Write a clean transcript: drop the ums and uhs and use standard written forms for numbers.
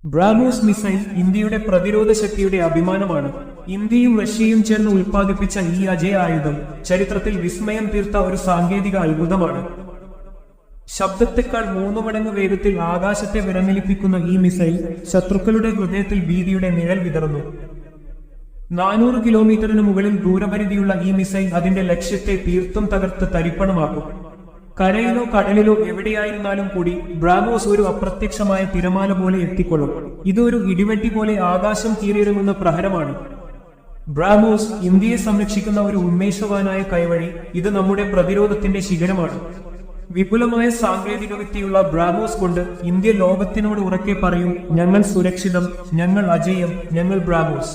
BrahMos missile ഇന്ത്യയുടെ പ്രതിരോധ ശക്തിയുടെ അഭിമാനമാണ്. ഇന്ത്യയും റഷ്യയും ചേർന്ന് ഉൽപ്പാദിപ്പിച്ച ഈ അജയ ആയുധം ചരിത്രത്തിൽ വിസ്മയം തീർത്ത ഒരു സാങ്കേതിക അത്ഭുതമാണ്. ശബ്ദത്തെക്കാൾ 3 മടങ്ങ് വേഗത്തിൽ ആകാശത്തെ വിറങ്ങലിപ്പിക്കുന്ന ഈ മിസൈൽ ശത്രുക്കളുടെ ഹൃദയത്തിൽ ഭീതിയുടെ നിഴൽ വിതറുന്നു. 400 കിലോമീറ്ററിന് മുകളിൽ ദൂരപരിധിയുള്ള ഈ മിസൈൽ അതിന്റെ ലക്ഷ്യത്തെ തീർത്തും തകർത്ത് തരിപ്പണമാക്കും. കരയിലോ കടലിലോ എവിടെയായിരുന്നാലും കൂടി ബ്രാഹ്മോസ് ഒരു അപ്രത്യക്ഷമായ തിരമാല പോലെ എത്തിക്കൊള്ളും. ഇതൊരു ഇടിവെട്ടി പോലെ ആകാശം കീറിയിറങ്ങുന്ന പ്രഹരമാണ്. ബ്രാഹ്മോസ് ഇന്ത്യയെ സംരക്ഷിക്കുന്ന ഒരു ഉന്മേഷവാനായ കൈവഴി. ഇത് നമ്മുടെ പ്രതിരോധത്തിന്റെ ശിഖരമാണ്. വിപുലമായ സാങ്കേതിക വിദ്യയുള്ള ബ്രാഹ്മോസ് കൊണ്ട് ഇന്ത്യ ലോകത്തിനോട് ഉറക്കെ പറയും, ഞങ്ങൾ സുരക്ഷിതം, ഞങ്ങൾ അജയം, ഞങ്ങൾ ബ്രാഹ്മോസ്.